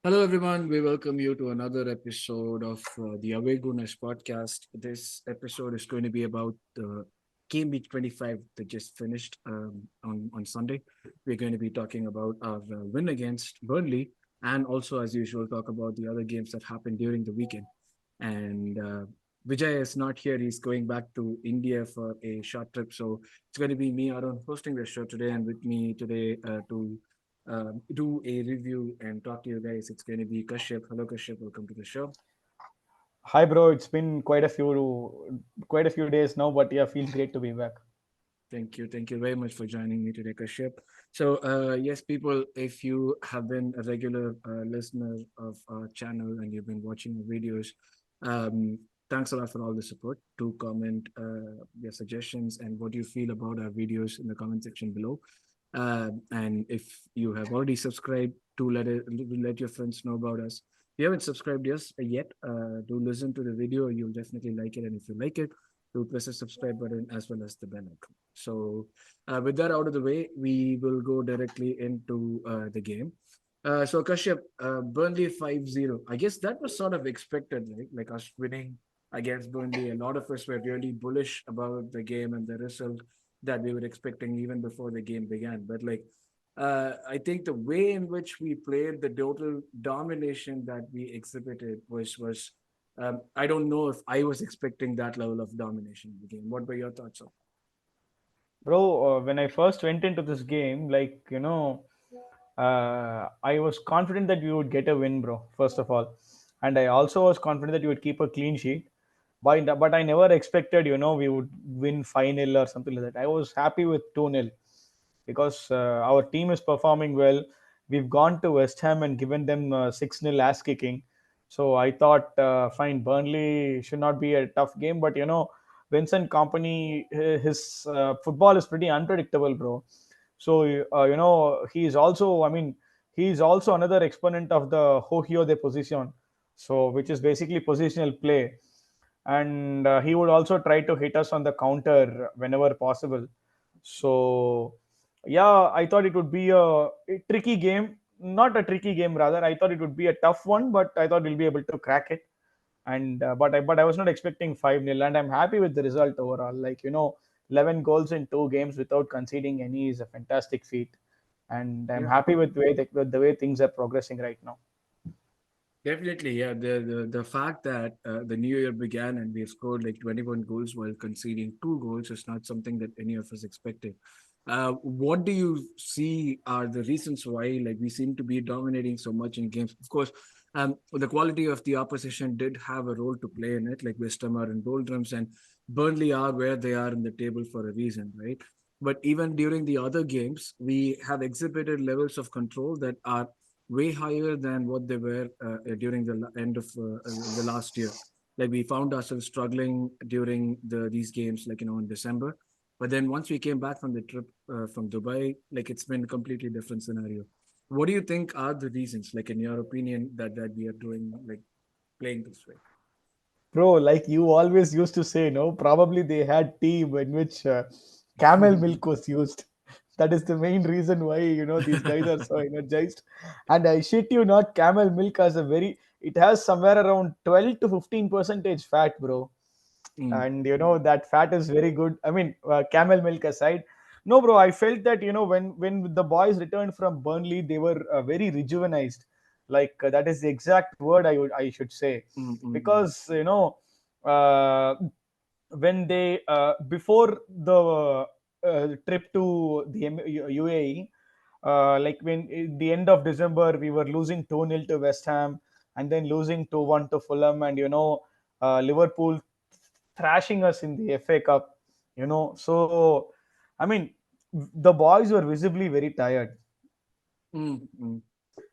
Hello, everyone. We welcome you to another episode of the Away Gooners podcast. This episode is going to be about the game week 25 that just finished on Sunday. We're going to be talking about our win against Burnley and also, as usual, talk about the other games that happened during the weekend. And Vijay is not here. He's going back to India for a short trip. So it's going to be me, Arun, hosting the show today. And with me today to do a review and talk to you guys. It's going to be Kashyap. Hello, Kashyap. Welcome to the show. Hi, bro. It's been quite a few days now, but yeah, feels great to be back. Thank you. Thank you very much for joining me today, Kashyap. So, yes, people, if you have been a regular listener of our channel and you've been watching the videos, um, thanks a lot for all the support. Do comment your suggestions and what you feel about our videos in the comment section below. And if you have already subscribed, to let your friends know about us. If you haven't subscribed yet, do listen to the video. You'll definitely like it, and if you like it, do press the subscribe button as well as the bell icon. So, with that out of the way, we will go directly into the game. So, Kashyap, Burnley 5-0. I guess that was sort of expected, right? Like us winning against Burnley. A lot of us were really bullish about the game and the result that we were expecting even before the game began. But I think the way in which we played, the total domination that we exhibited was I don't know if I was expecting that level of domination in the game. What were your thoughts on? Bro, when I first went into this game, I was confident that we would get a win, bro, first of all. And I also was confident that you would keep a clean sheet. But I never expected, we would win 5-0 or something like that. I was happy with 2-0 because our team is performing well. We've gone to West Ham and given them 6-0 ass kicking. So I thought, fine, Burnley should not be a tough game. But, Vincent Company, his football is pretty unpredictable, bro. So, he's also another exponent of the Hokio de position. So, which is basically positional play. And he would also try to hit us on the counter whenever possible. So, yeah, I thought it would be a tricky game. Not a tricky game, rather. I thought it would be a tough one, but I thought we'll be able to crack it. And but I was not expecting 5-0, and I'm happy with the result overall. 11 goals in 2 games without conceding any is a fantastic feat, and I'm Yeah, happy with the way things are progressing right now. definitely. Yeah, the fact that the new year began and we have scored like 21 goals while conceding 2 goals is not something that any of us expected. What do you see are the reasons why like we seem to be dominating so much in games? Of course, the quality of the opposition did have a role to play in it. Like West Ham are in doldrums and Burnley are where they are in the table for a reason, right? But even during the other games, we have exhibited levels of control that are way higher than what they were during the end of the last year. Like we found ourselves struggling during these games, like in December. But then once we came back from the trip from Dubai, like it's been a completely different scenario. What do you think are the reasons, like in your opinion, that we are doing like playing this way? Bro, like you always used to say, no, probably they had tea in which camel milk was used. That is the main reason why, these guys are so energized. And I shit you not, camel milk has it has somewhere around 12 to 15 percentage fat, bro. Mm, And, that fat is very good. I mean, camel milk aside. No, bro, I felt that, when the boys returned from Burnley, they were very rejuvenized. That is the exact word I should say, mm, mm, because uh, when they before the trip to the UAE, when at the end of December we were losing 2-0 to West Ham, and then losing 2-1 to Fulham, and Liverpool thrashing us in the FA Cup. So I mean, the boys were visibly very tired. mm, mm.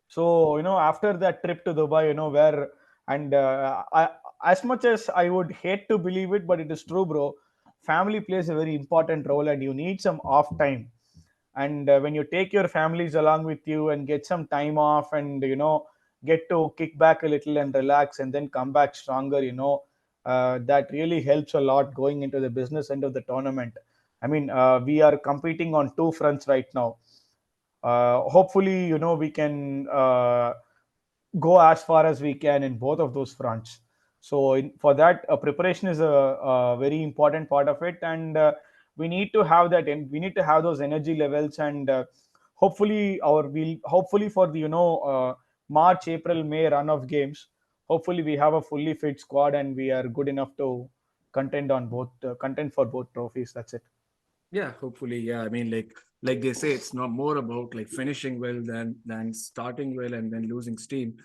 So after that trip to Dubai, where and as much as I would hate to believe it, but it is true, bro. Family plays a very important role, and you need some off time. And when you take your families along with you and get some time off, and get to kick back a little and relax, and then come back stronger, that really helps a lot going into the business end of the tournament. I mean, we are competing on two fronts right now. Hopefully, we can go as far as we can in both of those fronts. So for that, preparation is a very important part of it, and we need to have that. We need to have those energy levels, and hopefully for the March, April, May run of games. Hopefully, we have a fully fit squad, and we are good enough to contend for both trophies. That's it. Yeah, hopefully. Yeah, I mean, like they say, it's not more about like finishing well than starting well and then losing steam.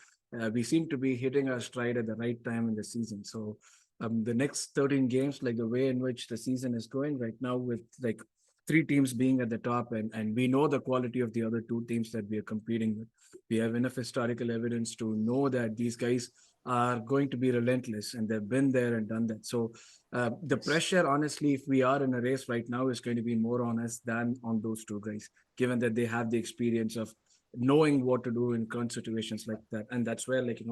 We seem to be hitting our stride at the right time in the season. So, the next 13 games, like the way in which the season is going right now, with like three teams being at the top, and we know the quality of the other two teams that we are competing with. We have enough historical evidence to know that these guys are going to be relentless, and they've been there and done that. So the Yes. pressure, honestly, if we are in a race right now, is going to be more on us than on those two guys, given that they have the experience of knowing what to do in current situations like that. And that's where, like,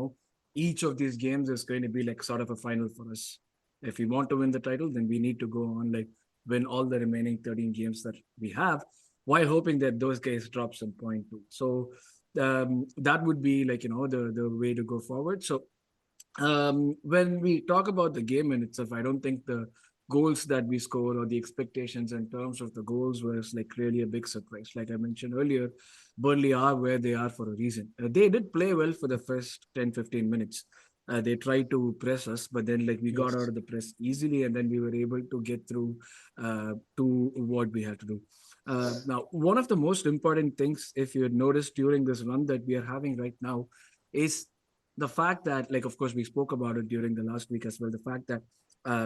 each of these games is going to be like sort of a final for us. If we want to win the title, then we need to go on, like, win all the remaining 13 games that we have, while hoping that those guys drop some point too. So that would be like, the way to go forward. So when we talk about the game in itself, I don't think the goals that we scored or the expectations in terms of the goals was like really a big surprise. Like I mentioned earlier, Burnley are where they are for a reason. They did play well for the first 10-15 minutes. They tried to press us, but then like we got out Yes. of the press easily, and then we were able to get through to what we had to do. Now, one of the most important things, if you had noticed during this run that we are having right now, is the fact that, like, of course, we spoke about it during the last week as well. The fact that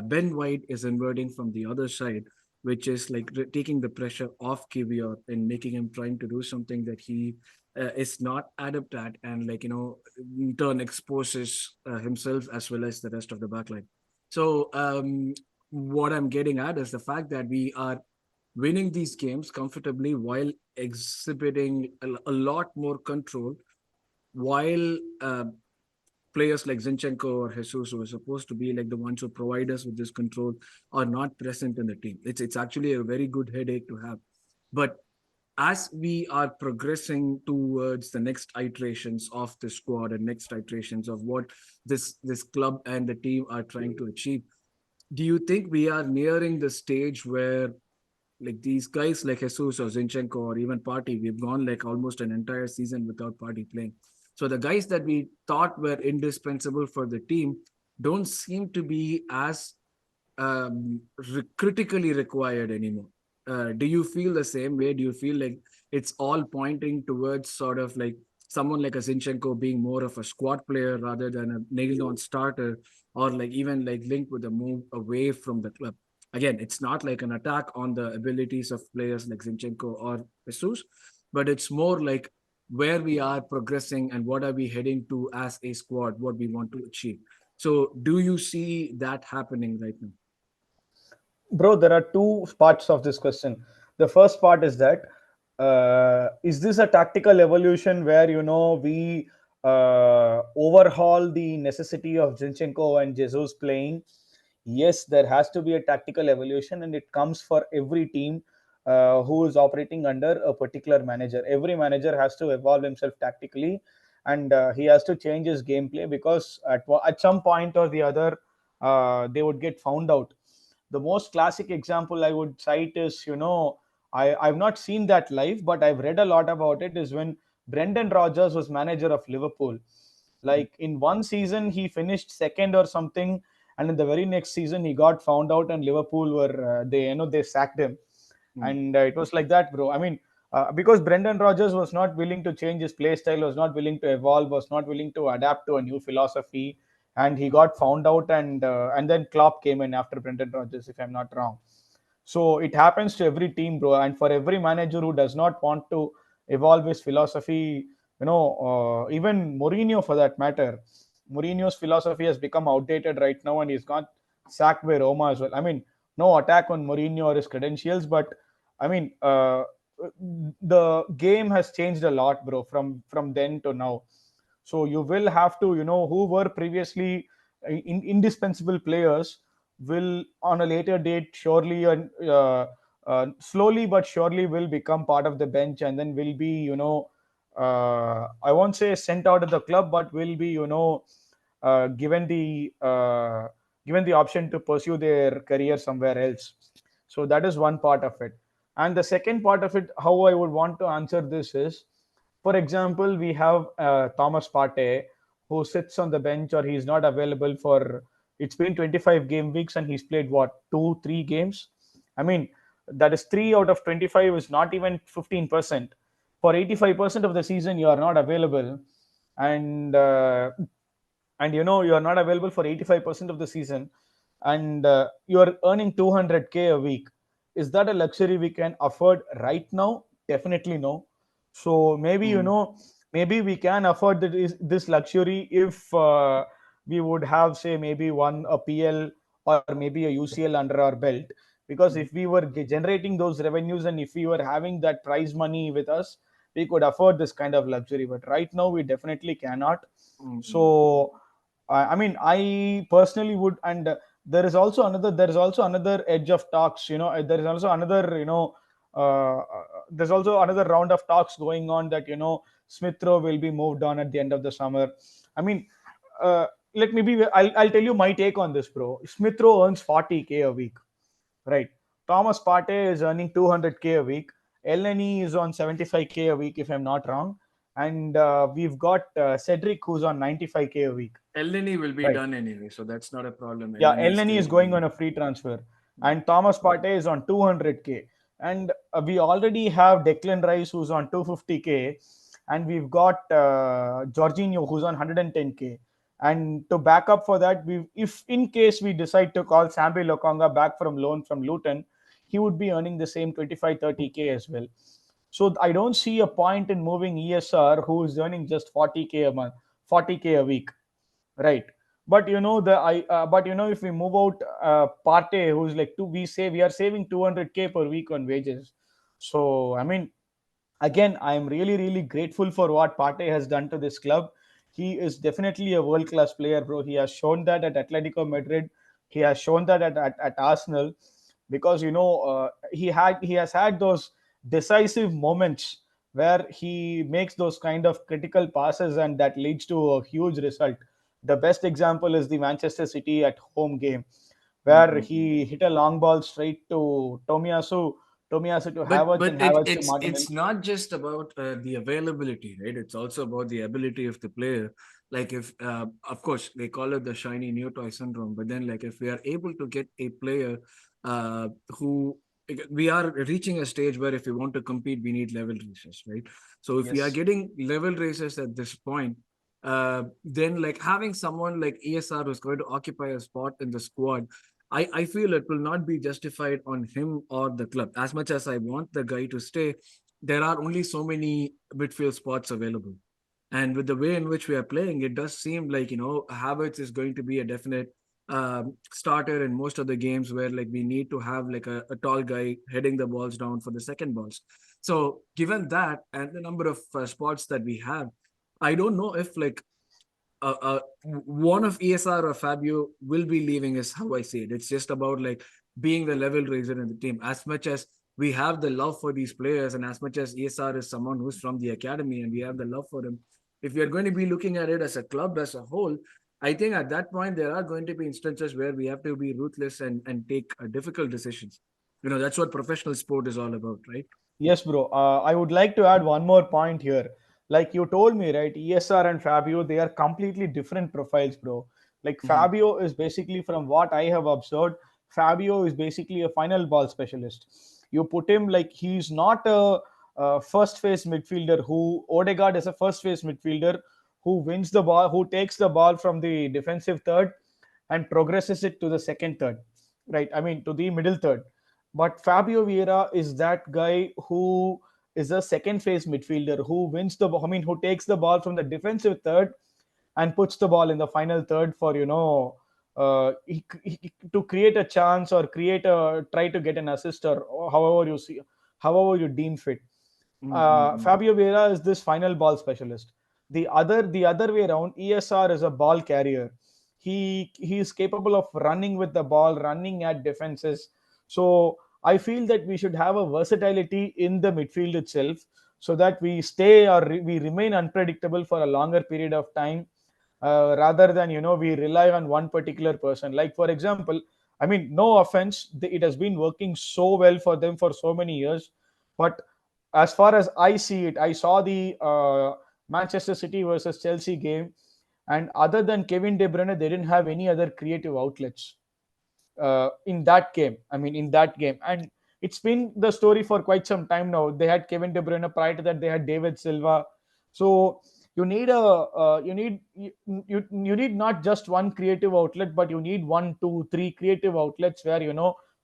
Ben White is inverting from the other side, which is like taking the pressure off Kivior and making him trying to do something that he is not adept at, and like in turn exposes himself as well as the rest of the backline. So what I'm getting at is the fact that we are winning these games comfortably while exhibiting a lot more control, while players like Zinchenko or Jesus, who are supposed to be like the ones who provide us with this control, are not present in the team. It's actually a very good headache to have. But as we are progressing towards the next iterations of the squad and next iterations of what this club and the team are trying to achieve, do you think we are nearing the stage where like these guys like Jesus or Zinchenko or even Party, we've gone like almost an entire season without Party playing. So the guys that we thought were indispensable for the team don't seem to be as critically required anymore. Do you feel the same way? Do you feel like it's all pointing towards sort of like someone like a Zinchenko being more of a squad player rather than a nailed on starter, or like even like linked with a move away from the club? Again, it's not like an attack on the abilities of players like Zinchenko or Jesus, but it's more like where we are progressing and what are we heading to as a squad, what we want to achieve. So, do you see that happening right now? Bro, there are two parts of this question. The first part is that is this a tactical evolution where we overhaul the necessity of Zinchenko and Jesus playing? Yes, there has to be a tactical evolution, and it comes for every team who is operating under a particular manager. Every manager has to evolve himself tactically, and he has to change his gameplay, because at some point or the other, they would get found out. The most classic example I would cite is, I've not seen that live, but I've read a lot about it, is when Brendan Rodgers was manager of Liverpool. Like in one season, he finished second or something, and in the very next season, he got found out, and Liverpool were they sacked him, Mm. and it was like that, bro. I mean, because Brendan Rodgers was not willing to change his play style, was not willing to evolve, was not willing to adapt to a new philosophy, and he got found out, and then Klopp came in after Brendan Rodgers, if I'm not wrong. So it happens to every team, bro, and for every manager who does not want to evolve his philosophy even Mourinho for that matter. Mourinho's philosophy has become outdated right now, and he's got sacked by Roma as well. I mean, no attack on Mourinho or his credentials, but I mean, the game has changed a lot, bro, from then to now. So you will have to, who were previously indispensable players will on a later date surely and slowly but surely will become part of the bench, and then will be, I won't say sent out of the club, but will be, uh, given the uh, given the option to pursue their career somewhere else. So that is one part of it. And the second part of it, how I would want to answer this is, for example, we have Thomas Partey, who sits on the bench or he's not available for. It's been 25 game weeks and he's played what, 2 3 games. I mean, that is 3 out of 25 is not even 15%. For 85% of the season, you are not available, and you are not available for 85% of the season, and you are earning 200K a week. Is that a luxury we can afford right now? Definitely no. So maybe, Mm, maybe we can afford this luxury if we would have, say, maybe one a PL or maybe a UCL under our belt. Because if mm, we were generating those revenues and if we were having that prize money with us, we could afford this kind of luxury. But right now, we definitely cannot. mm, So I mean, I personally would, and there is also another edge of talks. There is also another, there's also another round of talks going on that, Smith Rowe will be moved on at the end of the summer. I mean, uh, let me be. I'll tell you my take on this, bro. Smith Rowe earns 40K a week, right? Thomas Partey is earning 200K a week. Elneny is on 75K a week, if I'm not wrong, and we've got Cedric, who's on 95K a week. Elneny will be Right. done anyway, so that's not a problem. Yeah, Elneny is Elneny still is going on a free transfer, mm, and Thomas Partey is on 200K, and we already have Declan Rice who's on 250K, and we've got Jorginho who's on 110K. And to back up for that, if in case we decide to call Sambi Lokonga back from loan from Luton, he would be earning the same 25-30K as well. So I don't see a point in moving ESR, who is earning just 40K a month, 40K a week, right? But if we move out Partey, who's like two, we are saving 200K per week on wages. So I mean, again, I am really, really grateful for what Partey has done to this club. He is definitely a world class player, bro. He has shown that at Atletico Madrid. He has shown that at Arsenal, because he has had those decisive moments where he makes those kind of critical passes and that leads to a huge result. The best example is the Manchester City at home game, mm, where mm, mm. he hit a long ball straight to Tomiyasu to Havertz, But and Havertz to it's Martinelli. not just about the availability, right? It's also about the ability of the player. Like if of course they call it the shiny new toy syndrome, but then like if we are able to get a player who we are reaching a stage where if we want to compete, we need level races, right? So if we are Yes. getting level races at this point, then like having someone like ESR who's going to occupy a spot in the squad, I feel it will not be justified on him or the club. As much as I want the guy to stay, there are only so many midfield spots available. And with the way in which we are playing, it does seem like, Havertz is going to be a definite starter in most of the games where like we need to have like a tall guy heading the balls down for the second balls. So given that and the number of spots that we have, I don't know if like one of ESR or Fabio will be leaving is how I see it. It's just about like being the level raiser in the team. As much as we have the love for these players, and as much as ESR is someone who's from the academy and we have the love for him, if we are going to be looking at it as a club as a whole, I think at that point there are going to be instances where we have to be ruthless and take difficult decisions. That's what professional sport is all about, right? Yes, bro. I would like to add one more point here. Like you told me, right? ESR and Fabio, they are completely different profiles, bro. Like Mm-hmm. Fabio is basically, from what I have observed, Fabio is basically a final ball specialist. You put him like he's not a first phase midfielder. Who Odegaard is a first phase midfielder who wins the ball, who takes the ball from the defensive third and progresses it to the second third, right? I mean, to the middle third. But Fabio Vieira is that guy who is a second phase midfielder who wins the ball. I mean, who takes the ball from the defensive third and puts the ball in the final third for to create a chance or create a try to get an assist, or however you see, however you deem fit. Mm-hmm. Fabio Vieira is this final ball specialist. The other way around, ESR is a ball carrier. He is capable of running with the ball, running at defenses. So I feel that we should have a versatility in the midfield itself, so that we stay or we remain unpredictable for a longer period of time, rather than we rely on one particular person. Like for example, I mean, no offense, it has been working so well for them for so many years, but as far as I see it, I saw the Manchester City versus Chelsea game, and other than Kevin De Bruyne, they didn't have any other creative outlets in that game. I mean, in that game, and it's been the story for quite some time now. They had Kevin De Bruyne. Prior to that, they had David Silva. So you need you need not just one creative outlet, but you need one, two, three creative outlets where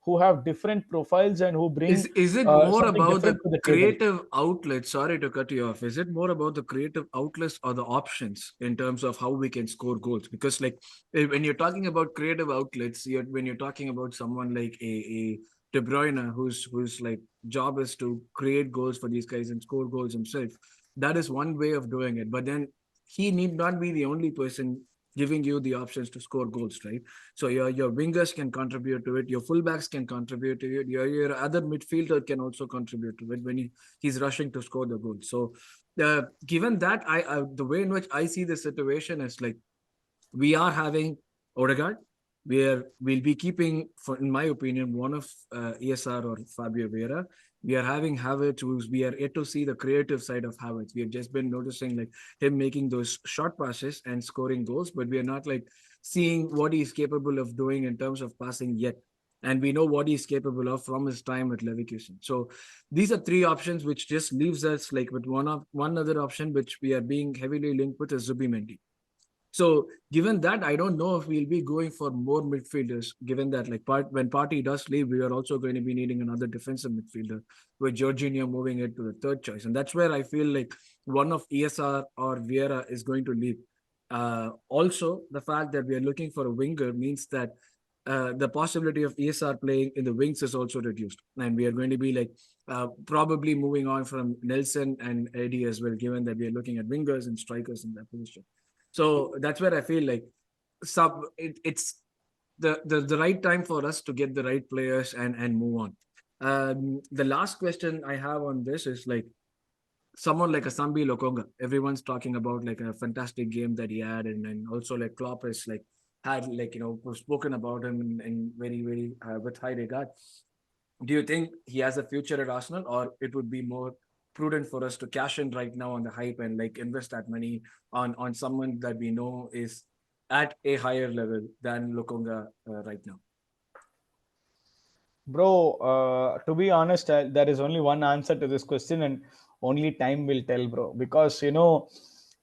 who have different profiles and who bring Is it more something about the different to the table. creative outlet? Sorry to cut you off. Is it more about the creative outlets or the options in terms of how we can score goals? Because like when you're talking about creative outlets, when you're talking about someone like a De Bruyne whose like job is to create goals for these guys and score goals himself. That is one way of doing it. But then he need not be the only person giving you the options to score goals, right? So your wingers can contribute to it, your fullbacks can contribute to it, your other midfielder can also contribute to it when he's rushing to score the goal. So given that, the way in which I see the situation is like we are having Odegaard. We'll be keeping, for in my opinion, one of ESR or Fabio Vieira. We are having Havertz, who's we are yet to see the creative side of Havertz. We have just been noticing like him making those short passes and scoring goals, but we are not like seeing what he's capable of doing in terms of passing yet. And we know what he's capable of from his time at Leverkusen. So these are three options, which just leaves us like with one other option, which we are being heavily linked with is Zubimendi. So given that, I don't know if we'll be going for more midfielders. Given that, like when Party does leave, we are also going to be needing another defensive midfielder, with Jorginho moving it to the third choice, and that's where I feel like one of ESR or Vieira is going to leave. Also, the fact that we are looking for a winger means that the possibility of ESR playing in the wings is also reduced, and we are going to be like probably moving on from Nelson and Eddie as well, given that we are looking at wingers and strikers in that position. So that's where I feel like it's the right time for us to get the right players and move on. The last question I have on this is like someone like a Sambi Lokonga. Everyone's talking about like a fantastic game that he had, and also like Klopp is like had like spoken about him in very very with high regard. Do you think he has a future at Arsenal, or it would be more prudent for us to cash in right now on the hype and like invest that money on someone that we know is at a higher level than Lokonga right now? Bro, to be honest, there is only one answer to this question, and only time will tell, bro. Because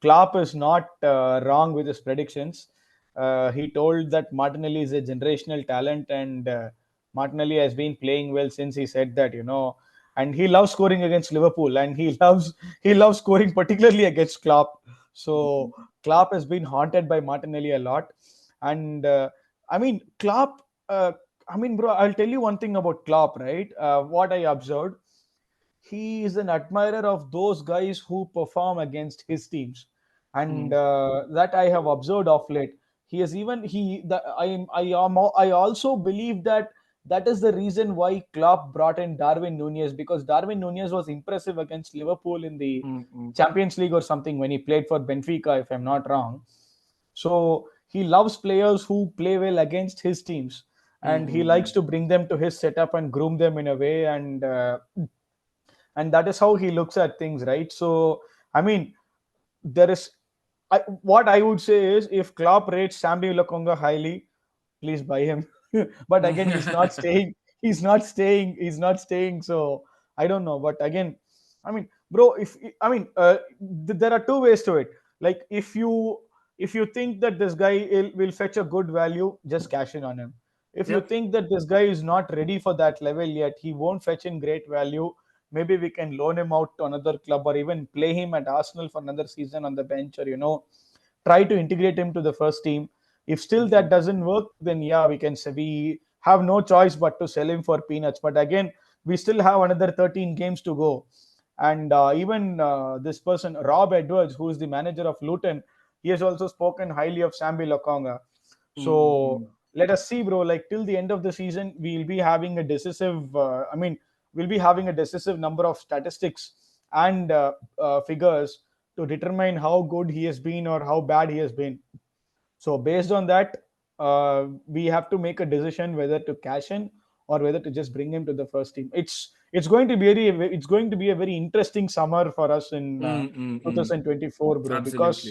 Klopp is not wrong with his predictions. He told that Martinelli is a generational talent, and Martinelli has been playing well since he said that, and he loves scoring against Liverpool, and he loves scoring particularly against Klopp. So Klopp has been haunted by Martinelli a lot, and I mean Klopp. I mean, bro, I'll tell you one thing about Klopp, right? What I observed, he is an admirer of those guys who perform against his teams, and Mm, that I have observed of late. He has even he the I also believe that that is the reason why Klopp brought in Darwin Nunez, because Darwin Nunez was impressive against Liverpool in the mm, mm, Champions League or something when he played for Benfica, if I'm not wrong. So he loves players who play well against his teams, mm, and he mm, likes to bring them to his setup and groom them in a way, and that is how he looks at things, right? So I mean, there is what I would say is, if Klopp rates Sambi Lokonga highly, please buy him. But again, he's not mm. staying. He's not staying. He's not staying. So I don't know. But again, I mean, bro, if I mean, there are two ways to it. Like if you think that this guy will fetch a good value, just cash in on him. If you Yep. think that this guy is not ready for that level yet, he won't fetch in great value, maybe we can loan him out to another club, or even play him at Arsenal for another season on the bench, or try to integrate him to the first team. If still that Mhm. doesn't work, then yeah, we can say we have no choice but to sell him for peanuts. But again, we still have another 13 games to go. And even this person, Rob Edwards, who is the manager of Luton, he has also spoken highly of Sambi Lokonga. So Mm-mm. let us see, bro. Like till the end of the season, we'll be having a decisive. We'll be having a decisive number of statistics and figures to determine how good he has been or how bad he has been. So based on that, we have to make a decision whether to cash in or whether to just bring him to the first team. It's going to be a very interesting summer for us in Mm-mm. 2024, bro, because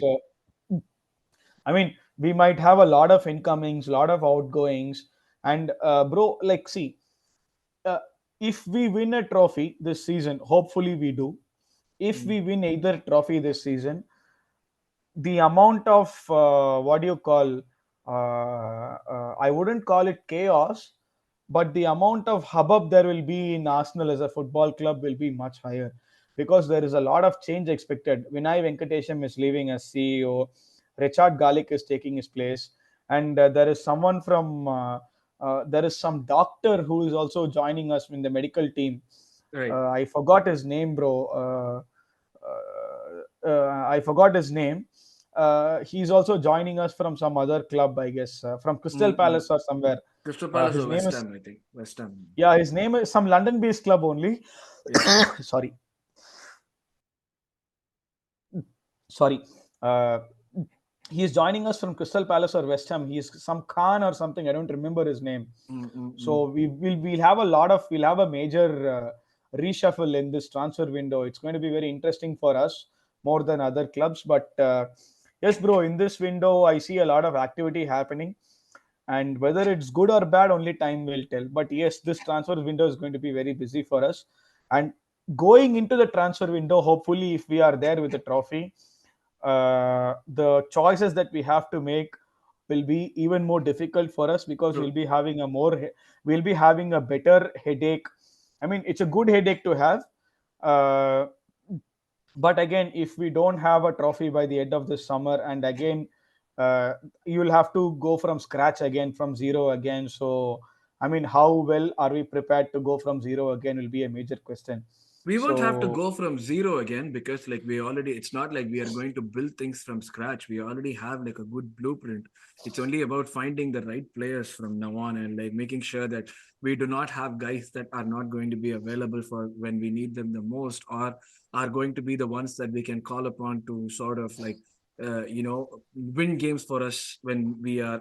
Absolutely. we might have a lot of incomings, lot of outgoings, and bro, like see, uh, if we win a trophy this season, hopefully we do. If Mm. we win either trophy this season, the amount of what do you call I wouldn't call it chaos, but the amount of hubbub there will be in Arsenal as a football club will be much higher, because there is a lot of change expected. Vinay Venkatesham is leaving as CEO, Richard Garlick is taking his place, and there is someone from there is some doctor who is also joining us in the medical team. Right. I forgot his name, bro. I forgot his name. He's also joining us from some other club, I guess, from Crystal Mm-mm. Palace or somewhere. Crystal Palace His or name West is Ham, I think. West Ham. Yeah, his name is some London-based club only. Yeah. Sorry, sorry. Uh, he's joining us from Crystal Palace or West Ham. He's some Khan or something. I don't remember his name. Mm-mm. So we'll have we'll have a major reshuffle in this transfer window. It's going to be very interesting for us more than other clubs. But yes, bro, in this window I see a lot of activity happening, and whether it's good or bad, only time will tell. But yes, this transfer window is going to be very busy for us. And going into the transfer window, hopefully, if we are there with a trophy, the choices that we have to make will be even more difficult for us, because True. we'll be having a better headache. I mean, it's a good headache to have. Uh, but again, if we don't have a trophy by the end of the summer, and again, uh, you'll have to go from scratch again, from zero again. So I mean, how well are we prepared to go from zero again will be a major question. We won't have to So go from zero again, because like we already, it's not like we are going to build things from scratch. We already have like a good blueprint. It's only about finding the right players from now on, and like making sure that we do not have guys that are not going to be available for when we need them the most, or are going to be the ones that we can call upon to sort of like win games for us when we are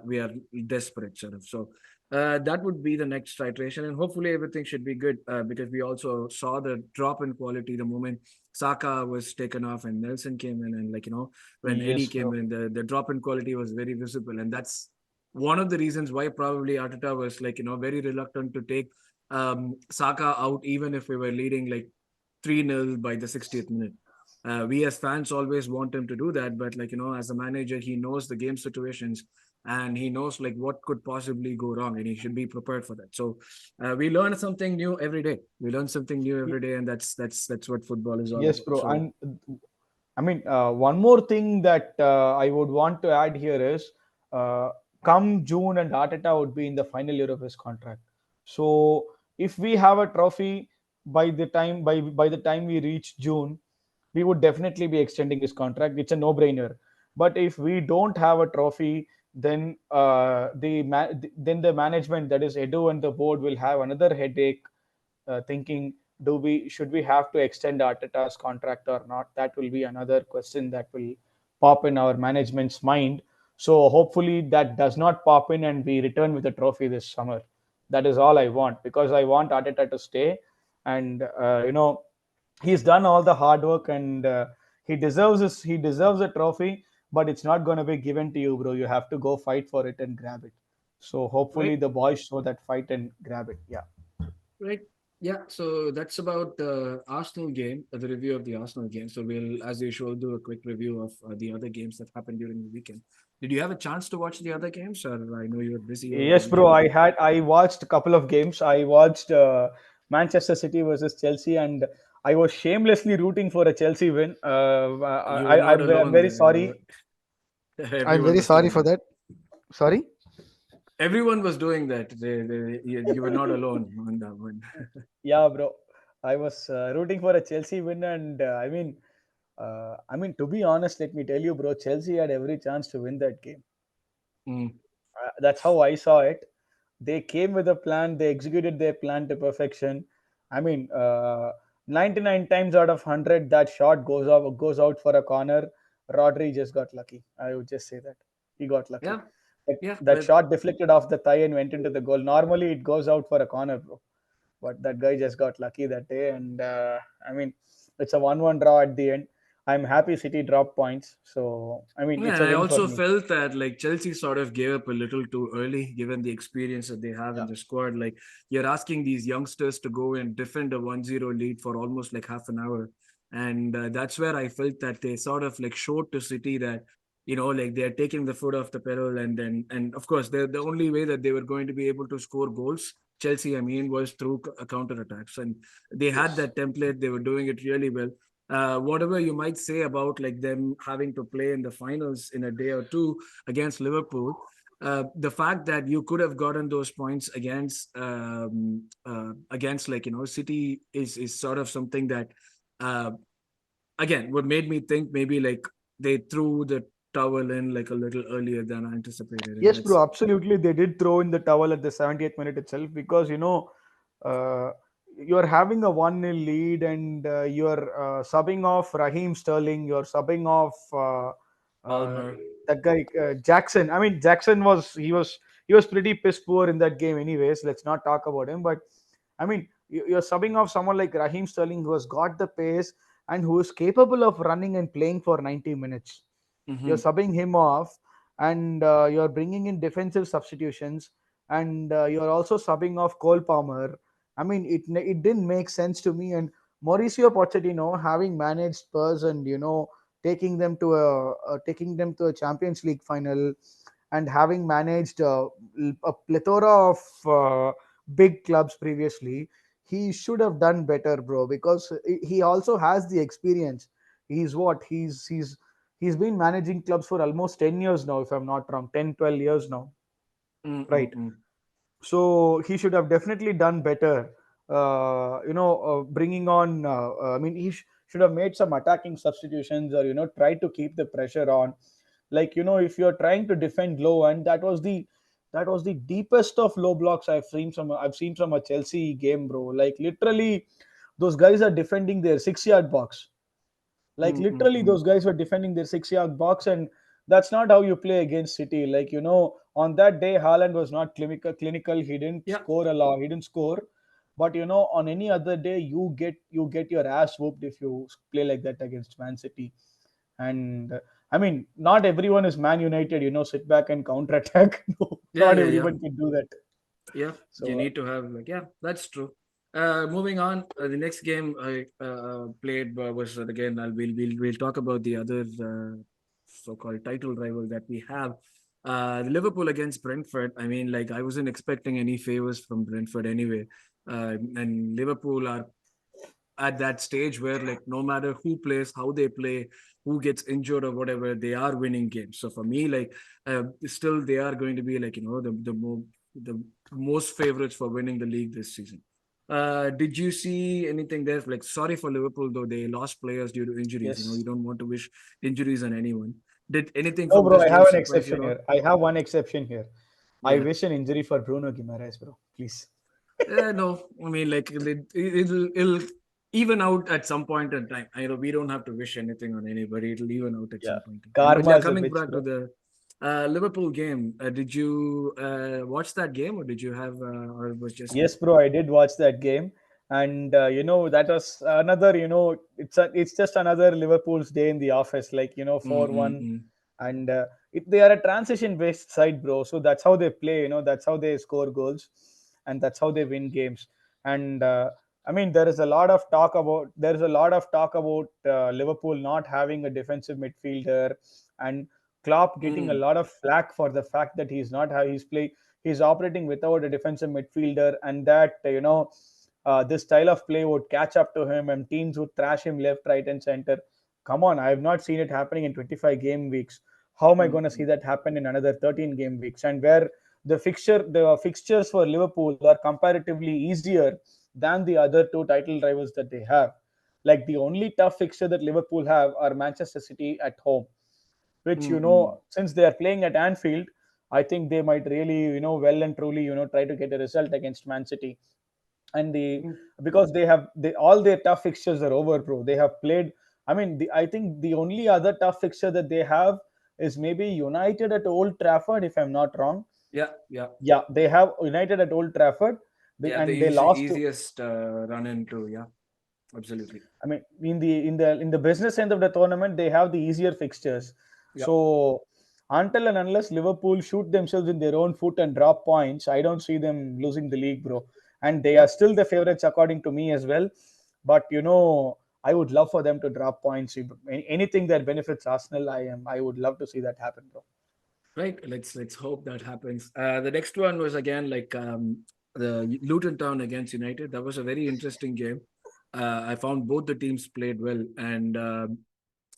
desperate, sort of. So that would be the next iteration, and hopefully everything should be good, because we also saw the drop in quality the moment Saka was taken off and Nelson came in, and when Eddie yes, came bro. in, the drop in quality was very visible, and that's one of the reasons why probably Arteta was very reluctant to take Saka out, even if we were leading like 3-0 by the 60th minute. We as fans always want him to do that, but as a manager, he knows the game situations, and he knows like what could possibly go wrong, and he should be prepared for that. So we learn something new every day. We learn something new every day, and that's what football is all Yes, about. bro. So And I mean, one more thing that I would want to add here is, uh, come June and Arteta would be in the final year of his contract. So if we have a trophy by the time we reach June, we would definitely be extending his contract. It's a no-brainer. But if we don't have a trophy, then then the management, that is Edu and the board, will have another headache, thinking, do we should we have to extend Arteta's contract or not? That will be another question that will pop in our management's mind. So hopefully that does not pop in, and we return with a trophy this summer. That is all I want, because I want Arteta to stay, and he's done all the hard work, and he deserves a trophy. But it's not going to be given to you, bro. You have to go fight for it and grab it. So hopefully right. the boys show that fight and grab it. Yeah. Right. Yeah. So that's about the Arsenal game, the review of the Arsenal game. So we'll, as usual, do a quick review of the other games that happened during the weekend. Did you have a chance to watch the other games, or I know you were busy over the Yes, bro. weekend? I watched a couple of games. I watched Manchester City versus Chelsea, and I was shamelessly rooting for a Chelsea win. You were not I'm alone very there. You sorry. were, I'm everyone very was sorry doing for that. that. Sorry. Everyone was doing that. You were not alone on that one. Yeah, bro. I was rooting for a Chelsea win, and to be honest, let me tell you, bro, Chelsea had every chance to win that game. Mm. That's how I saw it. They came with a plan. They executed their plan to perfection. I mean, 99 times out of 100, that shot goes out for a corner. Rodri just got lucky. I would just say that he got lucky. Yeah, yeah, That shot deflected off the thigh and went into the goal. Normally, it goes out for a corner, bro. But that guy just got lucky that day, and I mean, it's a 1-1 draw at the end. I'm happy City dropped points, so I mean, yeah. it's And a I win for also me. felt that like Chelsea sort of gave up a little too early, given the experience that they have in Yeah. the squad. Like you're asking these youngsters to go and defend a 1-0 lead for almost like half an hour, and that's where I felt that they sort of like showed to City that like they're taking the foot off the pedal, and of course the only way that they were going to be able to score goals. Chelsea, I mean, was through counter attacks, and they had Yes. that template. They were doing it really well. Whatever you might say about like them having to play in the finals in a day or two against Liverpool, the fact that you could have gotten those points against like City is sort of something that uh, again what made me think maybe like they threw the towel in like a little earlier than anticipated, and Yes, that's bro, absolutely. They did throw in the towel at the 70th minute itself because uh, you're having a 1-0 lead and you're subbing off Raheem Sterling, you're subbing off uh, Palmer. that guy Jackson. I mean, Jackson was pretty piss poor in that game, anyways. Let's not talk about him, but I mean, you're subbing off someone like Raheem Sterling who has got the pace and who is capable of running and playing for 90 minutes. You're Mm-hmm. subbing him off, and you're bringing in defensive substitutions, and you're also subbing off Cole Palmer. I mean, it didn't make sense to me. And Mauricio Pochettino, having managed Spurs and taking them to a Champions League final, and having managed a plethora of big clubs previously, he should have done better, bro. Because he also has the experience. He's been managing clubs for almost 10 years now, if I'm not wrong. 10, 12 years now, right? Mm-mm-mm. So he should have definitely done better. Bringing on, I mean, should have made some attacking substitutions, or, try to keep the pressure on. Like, if you're trying to defend low, and that was the deepest of low blocks I've seen from a Chelsea game, bro. Like, literally, those guys are defending their 6 yard box. Like, literally, Mm-mm-mm. those guys were defending their 6 yard box, and that's not how you play against City. Like, on that day, Haaland was not clinical. He didn't Yeah. score a lot. He didn't score. But on any other day, you get your ass whooped if you play like that against Man City. And I mean, not everyone is Man United. Sit back and counter attack. No, Yeah, not yeah, yeah. everyone can do that. Yeah, you So need to have like yeah, that's true. Moving on, the next game I played was again. We'll talk about the other so-called title rival that we have. Liverpool against Brentford. I mean, like I wasn't expecting any favors from Brentford anyway. And Liverpool are at that stage where like no matter who plays, how they play, who gets injured or whatever, they are winning games. So for me, like still they are going to be like the most favorites for winning the league this season. Did you see anything there? Like, sorry for Liverpool, though they lost players due to injuries. You yes. don't want to wish injuries on anyone. Did anything No, from bro, this I game have an surprise you at exception all? here. I have one exception here. I Yeah. wish an injury for Bruno Guimaraes, bro. Please. No, I mean, like it'll even out at some point in time. I know we don't have to wish anything on anybody. It'll even out at Yeah. some point in time. But Karma yeah, is a coming bitch, back to bro. the Liverpool game, did you watch that game, or did you have, or it was just me? Yes, bro, I did watch that game, and that was another. It's just another Liverpool's day in the office. Like, 4-1, Mm-mm-mm. and they are a transition based side, bro. So that's how they play. That's how they score goals, and that's how they win games. And I mean, there is a lot of talk about Liverpool not having a defensive midfielder, and Klopp getting a Mm. lot of flack for the fact that he's operating without a defensive midfielder, and that this style of play would catch up to him and teams would thrash him left, right, and center. Come on, I have not seen it happening in 25 game weeks. How am I going to see Mm-hmm. that happen in another 13 game weeks? And where the fixtures for Liverpool are comparatively easier than the other two title rivals that they have. Like the only tough fixture that Liverpool have are Manchester City at home, which Mm-hmm. since they are playing at Anfield, I think they might really well and truly try to get a result against Man City. And because all their tough fixtures are over, bro. They have played. I mean, I think the only other tough fixture that they have is maybe United at Old Trafford, if I'm not wrong. Yeah, yeah. Yeah, they have United at Old Trafford, Yeah, the and they lost to. easiest run into, yeah, absolutely. I mean, in the business end of the tournament, they have the easier fixtures. Yeah. So until and unless Liverpool shoot themselves in their own foot and drop points, I don't see them losing the league, bro. And they are Yep. still the favorites according to me as well. But I would love for them to drop points. Anything that benefits Arsenal, I would love to see that happen, bro. Right. Let's hope that happens. The next one was again like the Luton Town against United. That was a very interesting game. I found both the teams played well, and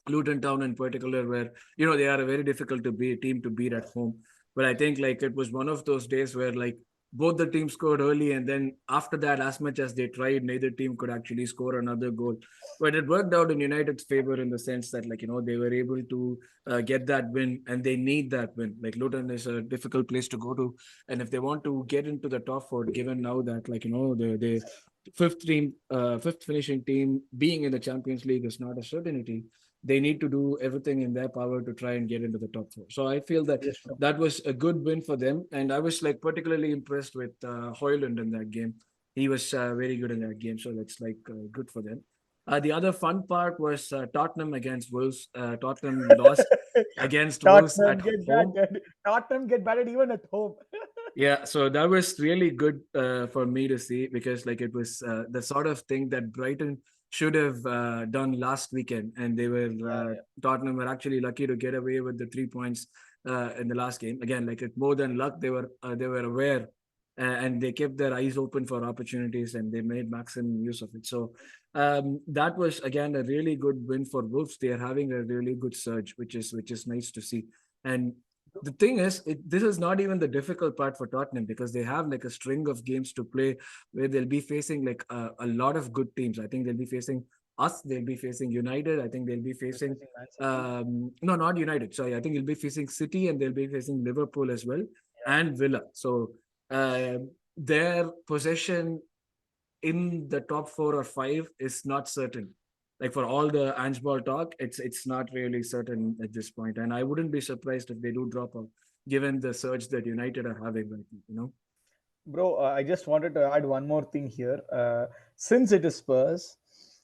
Luton Town in particular, where they are a very difficult to be team to beat at home. But I think like it was one of those days where like both the teams scored early, and then after that, as much as they tried, neither team could actually score another goal. But it worked out in United's favor in the sense that like they were able to get that win, and they need that win. Like Luton is a difficult place to go to, and if they want to get into the top four, given now that like the fifth finishing team being in the Champions League is not a certainty, they need to do everything in their power to try and get into the top four. So I feel that Yes, bro. that was a good win for them, and I was like particularly impressed with Hoyland in that game. He was very good in that game, so that's like good for them. The other fun part was Tottenham against Wolves. Tottenham lost against Wolves Tottenham at get home. battered. Tottenham get battered even at home. Yeah, so that was really good for me to see because like it was the sort of thing that Brighton should have done last weekend, and they were Yeah, yeah. Tottenham were actually lucky to get away with the 3 points in the last game. Again, like it more than luck, they were aware and they kept their eyes open for opportunities and they made maximum use of it. So that was again a really good win for Wolves. They are having a really good surge, which is nice to see. And the thing is, this is not even the difficult part for Tottenham because they have like a string of games to play where they'll be facing like a lot of good teams. I think they'll be facing us, they'll be facing United, I think they'll be They're facing facing Man City. no, not United. Sorry, I think they'll be facing City and they'll be facing Liverpool as well and Villa. So uh, their possession in the top 4 or 5 is not certain. Like for all the Ange Ball talk, it's not really certain at this point, and I wouldn't be surprised if they do drop out, given the surge that United are having right now. Bro, I just wanted to add one more thing here. Since it is Spurs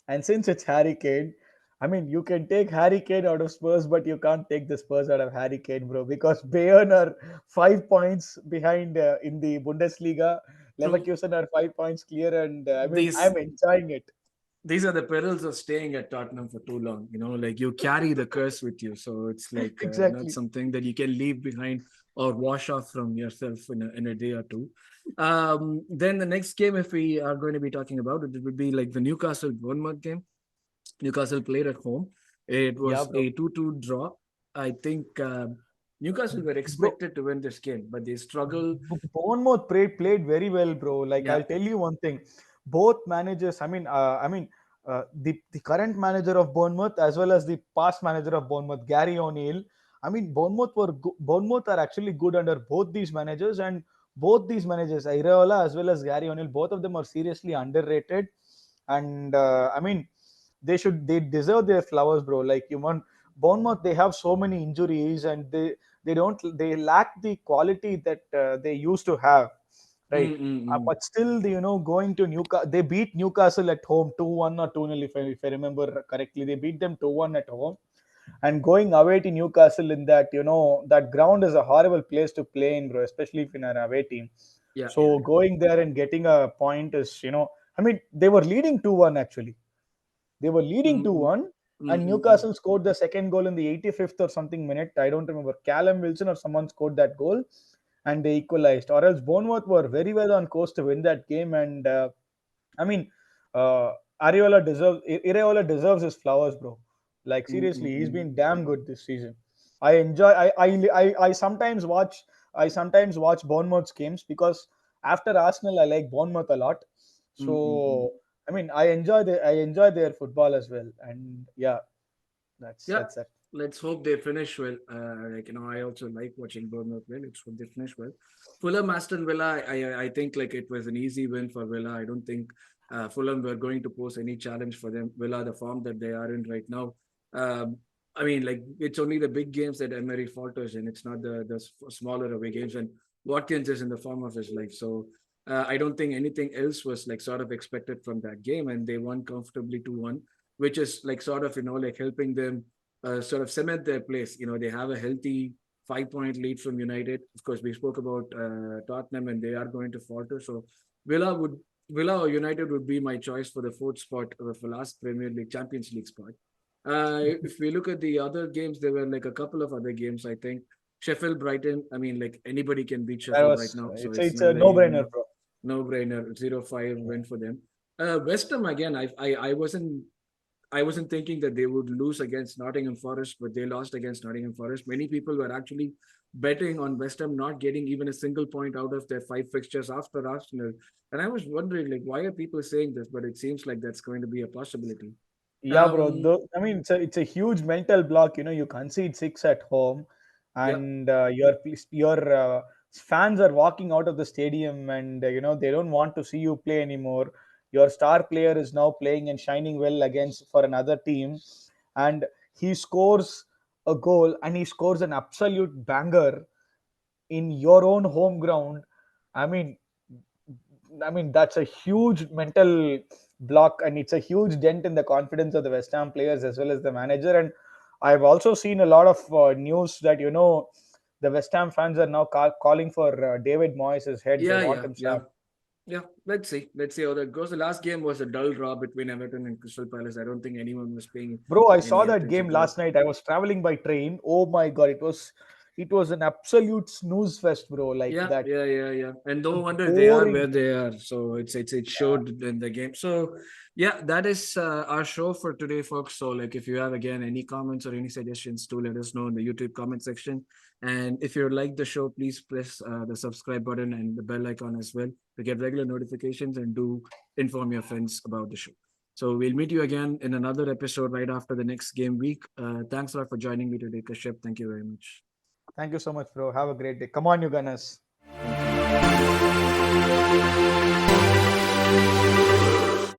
and since it's Harry Kane, I mean, you can take Harry Kane out of Spurs, but you can't take the Spurs out of Harry Kane, bro, because Bayern are 5 points behind in the Bundesliga. True. Leverkusen are 5 points clear, and I mean, These I'm enjoying it. these are the perils of staying at Tottenham for too long. Like you carry the curse with you, so it's like not Exactly. something that you can leave behind or wash off from yourself in a day or two. Then the next game, if we are going to be talking about it, it would be like the Newcastle Bournemouth game. Newcastle played at home. It Yeah, was bro. a 2-2 draw. I think Newcastle were Bro, expected to win this game, but they struggled. Bournemouth played very well, bro. Like Yeah. I'll tell you one thing, both managers. The current manager of Bournemouth as well as the past manager of Bournemouth, Gary O'Neill. I mean, Bournemouth are actually good under both these managers, and both these managers, Iraola as well as Gary O'Neill, both of them are seriously underrated. And they deserve their flowers, bro. Like you want Bournemouth, they have so many injuries, and they lack the quality that they used to have, right? Mm-mm-mm. But still, going to Newcastle, they beat Newcastle at home 2-1 or 2-0, if I remember correctly. They beat them 2-1 at home. And going away to Newcastle in that ground is a horrible place to play in, bro, especially if in an away team. Yeah, yeah, So yeah. going there and getting a point is, I mean, they were leading 2-1 actually. They were leading Mm-mm. 2-1, and Mm-mm-mm. Newcastle scored the second goal in the 85th or something minute. I don't remember. Callum Wilson or someone scored that goal, and they equalized. Or else Bournemouth were very well on course to win that game, and I mean, Areola deserves his flowers, bro. Like Mm, seriously, mm, he's mm. been damn good this season. I enjoy. I sometimes watch. I sometimes watch Bournemouth's games because after Arsenal, I like Bournemouth a lot. Mm, mm, mm. So I mean, I enjoy their football as well. And yeah, Yeah, that's it. let's hope they finish well. I also like watching Bournemouth well. Let's hope they finish well. Fulham, Aston Villa. I think like it was an easy win for Villa. I don't think Fulham were going to pose any challenge for them. Villa, the form that they are in right now. Um, I mean, like it's only the big games that Emery falters in. It's not the smaller away games. And Watkins is in the form of his life. So I don't think anything else was like sort of expected from that game, and they won comfortably 2-1, which is like sort of like helping them sort of cement their place. They have a healthy 5 point lead from United. Of course, we spoke about Tottenham, and they are going to falter. So Villa would Villa or United would be my choice for the fourth spot for last Premier League Champions League spot. If we look at the other games, there were like a couple of other games. I think Sheffield Brighton. I mean, like anybody can beat That Sheffield right was now, so it's it's a never no even brainer, bro. no brainer. 0-5 win for them. West Ham again. I wasn't thinking that they would lose against Nottingham Forest, but they lost against Nottingham Forest. Many people were actually betting on West Ham not getting even a single point out of their five fixtures after Arsenal. And I was wondering, like, why are people saying this? But it seems like that's going to be a possibility. Yeah, bro. Um, I mean, it's a huge mental block. You concede six at home, yeah, and your fans are walking out of the stadium, and they don't want to see you play anymore. Your star player is now playing and shining well against for another team, and he scores a goal, and he scores an absolute banger in your own home ground. I mean, that's a huge mental block, and it's a huge dent in the confidence of the West Ham players as well as the manager. And I've also seen a lot of news that the West Ham fans are now calling for David Moyes' head. They yeah, want yeah, him yeah. sacked. Yeah, let's see. Let's see how that goes. The last game was a dull draw between Everton and Crystal Palace. I don't think anyone was paying Bro, I saw any that attention game to it. last night. I was traveling by train. Oh my god, it was an absolute snooze fest, bro. Like Yeah, that. yeah, yeah, yeah. And no wonder they are where Boring. they are. So it showed in the game. So yeah, that is our show for today, folks. So like if you have again any comments or any suggestions, do let us know in the YouTube comment section. And if you like the show, please press the subscribe button and the bell icon as well to get regular notifications, and do inform your friends about the show. So we'll meet you again in another episode right after the next game week. Thanks a lot for joining me today, Kashyap. Thank you very much. Thank you so much, bro. Have a great day. Come on, you Gunners. Thank you.